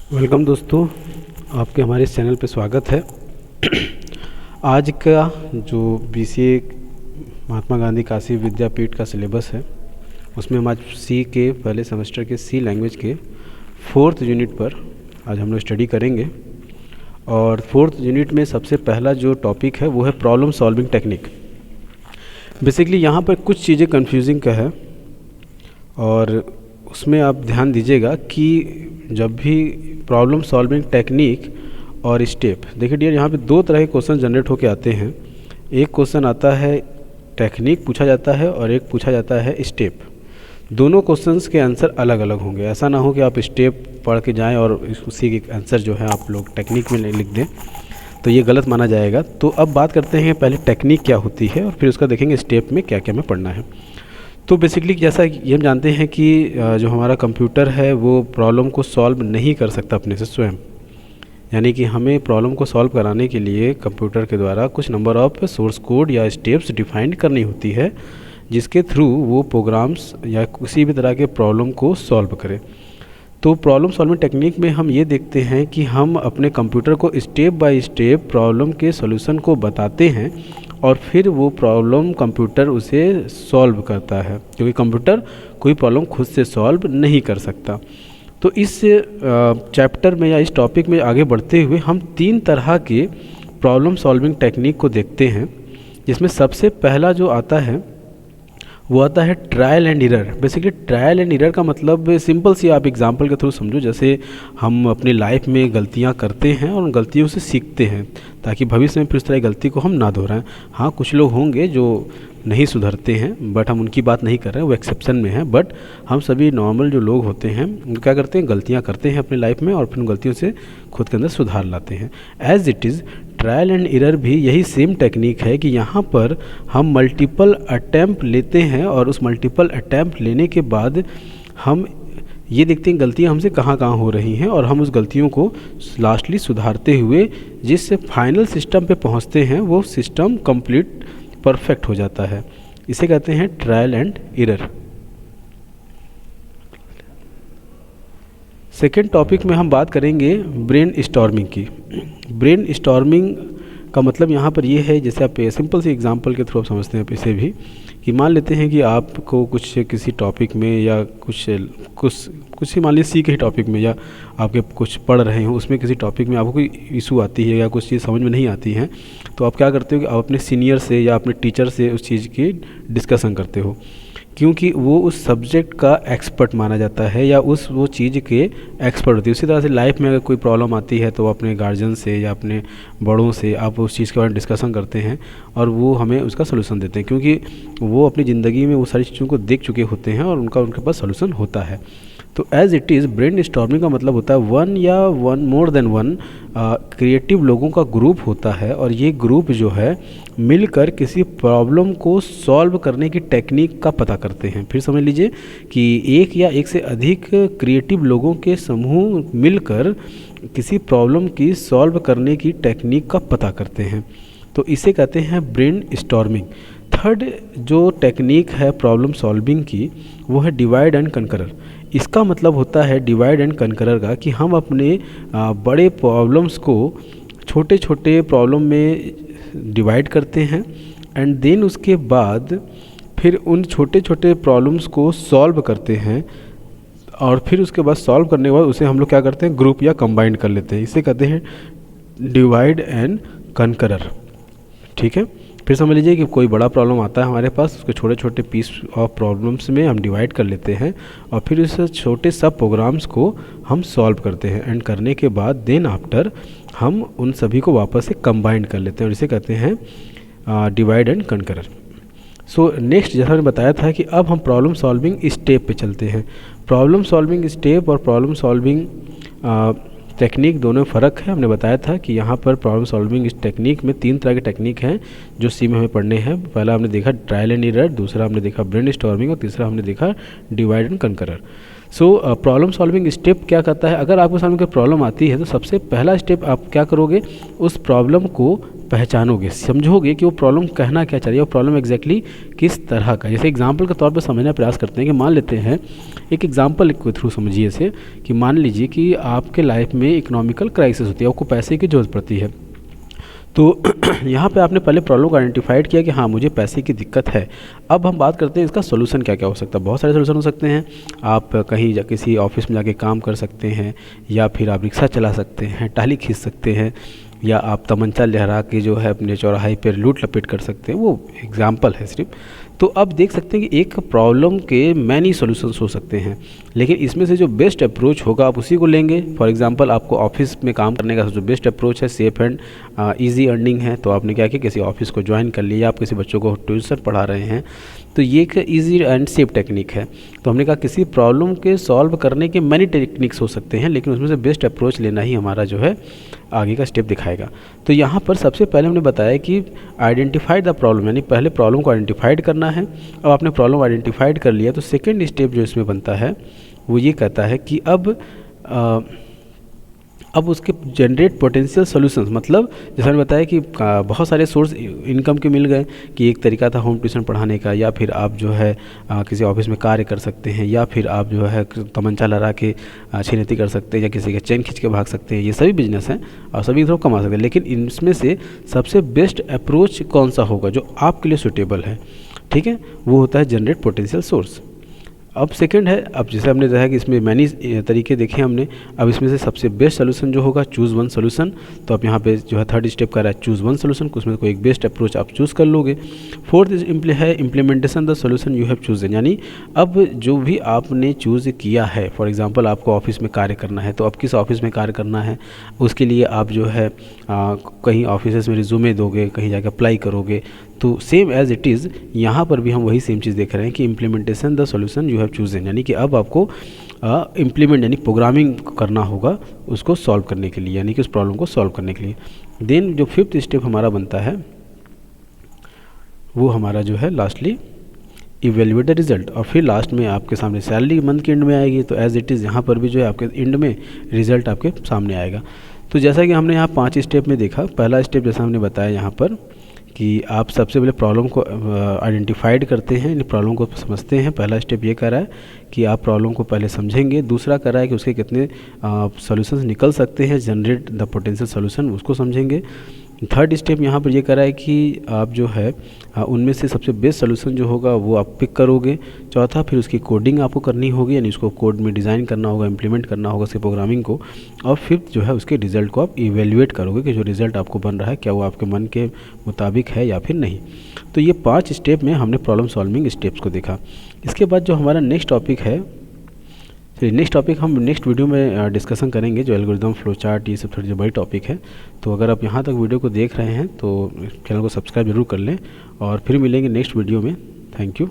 Welcome दोस्तों, आपके हमारे इस चैनल पे स्वागत है। आज का जो बीसीए महात्मा गांधी काशी विद्यापीठ का सिलेबस है उसमें हम आज सी के पहले सेमेस्टर के सी लैंग्वेज के 4th यूनिट पर आज हम लोग स्टडी करेंगे। और 4th यूनिट में सबसे पहला जो टॉपिक है वो है प्रॉब्लम सॉल्विंग टेक्निक। बेसिकली यहाँ पर कुछ चीज़ें कंफ्यूजिंग का है और उसमें आप ध्यान दीजिएगा कि जब भी प्रॉब्लम सॉल्विंग टेक्निक और स्टेप, देखिए डियर, यहाँ पे दो तरह के क्वेश्चन जनरेट होके आते हैं। एक क्वेश्चन आता है टेक्निक पूछा जाता है और एक पूछा जाता है स्टेप। दोनों क्वेश्चंस के आंसर अलग अलग होंगे। ऐसा ना हो कि आप स्टेप पढ़ के जाएं और उसी के आंसर जो है आप लोग टेक्निक में लिख दें, तो ये गलत माना जाएगा। तो अब बात करते हैं पहले टेक्निक क्या होती है और फिर उसका देखेंगे स्टेप में क्या क्या हमें पढ़ना है। तो बेसिकली जैसा ये हम जानते हैं कि जो हमारा कंप्यूटर है वो प्रॉब्लम को सॉल्व नहीं कर सकता अपने से स्वयं, यानी कि हमें प्रॉब्लम को सॉल्व कराने के लिए कंप्यूटर के द्वारा कुछ नंबर ऑफ सोर्स कोड या स्टेप्स डिफाइंड करनी होती है जिसके थ्रू वो प्रोग्राम्स या किसी भी तरह के प्रॉब्लम को सॉल्व करे। तो प्रॉब्लम सॉल्विंग टेक्निक में हम ये देखते हैं कि हम अपने कंप्यूटर को स्टेप बाय स्टेप प्रॉब्लम के सॉल्यूशन को बताते हैं और फिर वो प्रॉब्लम कंप्यूटर उसे सॉल्व करता है, क्योंकि कंप्यूटर कोई प्रॉब्लम खुद से सॉल्व नहीं कर सकता। तो इस चैप्टर में या इस टॉपिक में आगे बढ़ते हुए हम 3 तरह के प्रॉब्लम सॉल्विंग टेक्निक को देखते हैं, जिसमें सबसे पहला जो आता है वो आता है trial and error. Basically trial and error का मतलब सिंपल सी आप एग्जांपल के थ्रू समझो, जैसे हम अपनी लाइफ में गलतियां करते हैं और उन गलतियों से सीखते हैं ताकि भविष्य में फिर उस तरह की गलती को हम ना दोहराएं। हाँ, कुछ लोग होंगे जो नहीं सुधरते हैं, बट हम उनकी बात नहीं कर रहे हैं, वो एक्सेप्शन में है। बट हम सभी नॉर्मल जो लोग होते हैं वो क्या करते हैं, गलतियाँ करते हैं अपनी लाइफ में और फिर उन गलतियों से खुद के अंदर सुधार लाते हैं। As it is trial and error भी यही सेम टेक्निक है कि यहाँ पर हम मल्टीपल अटैम्प्ट लेते हैं और उस मल्टीपल अटैम्प्ट लेने के बाद हम ये देखते हैं गलतियाँ हमसे कहाँ कहाँ हो रही हैं और हम उस गलतियों को लास्टली सुधारते हुए जिस फाइनल सिस्टम पे पहुँचते हैं वो सिस्टम कंप्लीट परफेक्ट हो जाता है। इसे कहते हैं trial and error. Second topic में हम बात करेंगे ब्रेन स्टॉर्मिंग की। ब्रेन स्टॉर्मिंग का मतलब यहाँ पर ये है, जैसे आप सिंपल सी एग्जांपल के थ्रू आप समझते हैं इसे भी, कि मान लेते हैं कि आपको कुछ किसी टॉपिक में या कुछ ही मान लीजिए सी के ही टॉपिक में या आपके कुछ पढ़ रहे हो उसमें किसी टॉपिक में आपको कोई इशू आती है या कुछ चीज़ समझ में नहीं आती है, तो आप क्या करते हो कि आप अपने सीनियर से या अपने टीचर से उस चीज़ की डिस्कशन करते हो, क्योंकि वो उस सब्जेक्ट का एक्सपर्ट माना जाता है या वो चीज़ के एक्सपर्ट होती है। उसी तरह से लाइफ में अगर कोई प्रॉब्लम आती है तो अपने गार्जियन से या अपने बड़ों से आप उस चीज़ के बारे में डिस्कशन करते हैं और वो हमें उसका सलूशन देते हैं, क्योंकि वो अपनी ज़िंदगी में वो सारी चीज़ों को देख चुके होते हैं और उनके पास सलूशन होता है। तो as it is brainstorming का मतलब होता है वन या मोर देन वन क्रिएटिव लोगों का ग्रुप होता है और ये ग्रुप जो है मिलकर किसी प्रॉब्लम को सॉल्व करने की टेक्निक का पता करते हैं। फिर समझ लीजिए कि एक या एक से अधिक क्रिएटिव लोगों के समूह मिलकर किसी प्रॉब्लम की सॉल्व करने की टेक्निक का पता करते हैं, तो इसे कहते हैं ब्रेन स्टॉर्मिंग। थर्ड जो टेक्निक है प्रॉब्लम सॉल्विंग की वो है डिवाइड एंड कनकरर। इसका मतलब होता है डिवाइड एंड कनकरर का कि हम अपने बड़े प्रॉब्लम्स को छोटे छोटे प्रॉब्लम में डिवाइड करते हैं एंड देन उसके बाद फिर उन छोटे छोटे प्रॉब्लम्स को सॉल्व करते हैं और फिर उसके बाद सॉल्व करने के बाद उसे हम लोग क्या करते हैं, ग्रुप या कंबाइन कर लेते हैं। इसे कहते हैं डिवाइड एंड कनकरर। ठीक है, फिर समझ लीजिए कि कोई बड़ा प्रॉब्लम आता है हमारे पास, उसके छोटे छोटे पीस ऑफ प्रॉब्लम्स में हम डिवाइड कर लेते हैं और फिर उस छोटे सब प्रोग्राम्स को हम सॉल्व करते हैं एंड करने के बाद देन आफ्टर हम उन सभी को वापस से कंबाइन कर लेते हैं और इसे कहते हैं डिवाइड एंड कनकरर। सो नेक्स्ट जैसा मैंने बताया था कि अब हम प्रॉब्लम सॉल्विंग स्टेप पे चलते हैं। प्रॉब्लम सॉल्विंग स्टेप और प्रॉब्लम सॉल्विंग टेक्निक दोनों में फ़र्क है। हमने बताया था कि यहाँ पर प्रॉब्लम सॉल्विंग इस टेक्निक में 3 तरह के टेक्निक हैं जो सी में हमें पढ़ने हैं। पहला हमने देखा ट्रायल एंड एरर, दूसरा हमने देखा ब्रेन स्टॉर्मिंग और तीसरा हमने देखा divide and conquer. Problem solving step क्या करता है, अगर आपके सामने कोई प्रॉब्लम आती है तो सबसे पहला स्टेप आप क्या करोगे, उस प्रॉब्लम को पहचानोगे, समझोगे कि वो प्रॉब्लम कहना क्या चाह रही है, वो प्रॉब्लम एग्जैक्टली किस तरह का। जैसे एग्जांपल के तौर पर समझने का प्रयास करते हैं कि मान लेते हैं एक एग्जांपल के थ्रू समझिए इसे, कि मान लीजिए कि आपके लाइफ में इकोनॉमिकल क्राइसिस होती है, आपको पैसे की ज़रूरत पड़ती है। तो यहाँ पे आपने पहले प्रॉब्लम को आइडेंटिफाइड किया कि हाँ मुझे पैसे की दिक्कत है। अब हम बात करते हैं इसका सोल्यूशन क्या क्या हो सकता है। बहुत सारे सोल्यूशन हो सकते हैं। आप कहीं किसी ऑफिस में जाके काम कर सकते हैं, या फिर आप रिक्शा चला सकते हैं, टाली खींच सकते हैं, या आप तमंचा लहरा के जो है अपने चौराहे पर लूट लपेट कर सकते हैं। वो एग्जाम्पल है सिर्फ। तो अब देख सकते हैं कि एक प्रॉब्लम के मैनी सॉल्यूशंस हो सकते हैं, लेकिन इसमें से जो बेस्ट अप्रोच होगा आप उसी को लेंगे। फॉर एग्जांपल आपको ऑफिस में काम करने का जो बेस्ट अप्रोच है, सेफ एंड इजी अर्निंग है, तो आपने क्या किया, किसी ऑफिस को ज्वाइन कर लिया, आप किसी बच्चों को ट्यूशन पढ़ा रहे हैं, तो ये एक ईजी एंड सेफ टेक्निक है। तो हमने कहा किसी प्रॉब्लम के सॉल्व करने के मैनी टेक्निक्स हो सकते हैं, लेकिन उसमें से बेस्ट अप्रोच लेना ही हमारा जो है आगे का स्टेप दिखाएगा। तो यहाँ पर सबसे पहले हमने बताया कि आइडेंटिफाइड द प्रॉब्लम, यानी पहले प्रॉब्लम को आइडेंटिफाइड करना है। अब आपने प्रॉब्लम आइडेंटिफाइड कर लिया तो सेकेंड स्टेप जो इसमें बनता है वो ये कहता है कि अब उसके जनरेट पोटेंशियल सॉल्यूशंस, मतलब जैसा मैंने बताया कि बहुत सारे सोर्स इनकम के मिल गए, कि एक तरीका था होम ट्यूशन पढ़ाने का, या फिर आप जो है किसी ऑफिस में कार्य कर सकते हैं, या फिर आप जो है तमंचा लड़ा के छीनती कर सकते हैं, या किसी का चेन खींच के भाग सकते हैं। ये सभी बिजनेस हैं और सभी थ्रू कमा सकते हैं, लेकिन इनमें से सबसे बेस्ट अप्रोच कौन सा होगा जो आपके लिए सूटेबल है, ठीक है, वो होता है जनरेट पोटेंशियल सोर्स। अब सेकंड है, अब जैसे हमने देखा कि इसमें मैनी तरीके देखे हमने, अब इसमें से सबसे बेस्ट सोल्यूशन जो होगा चूज़ वन सोल्यूशन। तो आप यहाँ पे जो है थर्ड स्टेप कर रहा है चूज़ वन सोल्यूशन, उसमें कोई एक बेस्ट अप्रोच आप चूज़ कर लोगे। फोर्थ है implementation the solution you have chosen, यानी अब जो भी आपने चूज़ किया है, फॉर एग्जांपल आपको ऑफिस में कार्य करना है, तो अब किस ऑफिस में कार्य करना है उसके लिए आप जो है कहीं ऑफिस में रिज्यूमे दोगे, कहीं जाकर अप्लाई करोगे। तो सेम एज़ इट इज़ यहाँ पर भी हम वही सेम चीज़ देख रहे हैं कि implementation the solution you have chosen, यानी कि अब आपको इम्प्लीमेंट यानी प्रोग्रामिंग करना होगा उसको सॉल्व करने के लिए, यानी कि उस प्रॉब्लम को सॉल्व करने के लिए। देन जो फिफ्थ स्टेप हमारा बनता है वो हमारा जो है लास्टली इवेल्युएट द रिजल्ट, और फिर लास्ट में आपके सामने सैलरी मंथ के एंड में आएगी। तो एज़ इट इज़ यहाँ पर भी जो है आपके एंड में रिजल्ट आपके सामने आएगा। तो जैसा कि हमने यहाँ 5 स्टेप में देखा, पहला स्टेप जैसा हमने बताया यहाँ पर कि आप सबसे पहले प्रॉब्लम को आइडेंटिफाइड करते हैं, प्रॉब्लम को समझते हैं। पहला स्टेप ये कर रहा है कि आप प्रॉब्लम को पहले समझेंगे। दूसरा कर रहा है कि उसके कितने सॉल्यूशंस निकल सकते हैं, जनरेट द पोटेंशियल सॉल्यूशन, उसको समझेंगे। थर्ड स्टेप यहाँ पर ये कर रहा है कि आप जो है उनमें से सबसे बेस्ट सोल्यूशन जो होगा वो आप पिक करोगे। चौथा फिर उसकी कोडिंग आपको करनी होगी, यानी उसको कोड में डिज़ाइन करना होगा, इम्प्लीमेंट करना होगा उसके प्रोग्रामिंग को। और फिफ्थ जो है उसके रिज़ल्ट को आप इवेल्युएट करोगे कि जो रिज़ल्ट आपको बन रहा है क्या वो आपके मन के मुताबिक है या फिर नहीं। तो ये 5 स्टेप में हमने प्रॉब्लम सॉल्विंग स्टेप्स को देखा। इसके बाद जो हमारा नेक्स्ट टॉपिक है, नेक्स्ट टॉपिक हम नेक्स्ट वीडियो में डिस्कशन करेंगे, जो एल्गोरिदम, फ्लो चार्ट, ये सब थोड़ी बड़ी टॉपिक है। तो अगर आप यहाँ तक वीडियो को देख रहे हैं तो चैनल को सब्सक्राइब जरूर कर लें, और फिर मिलेंगे नेक्स्ट वीडियो में। Thank you.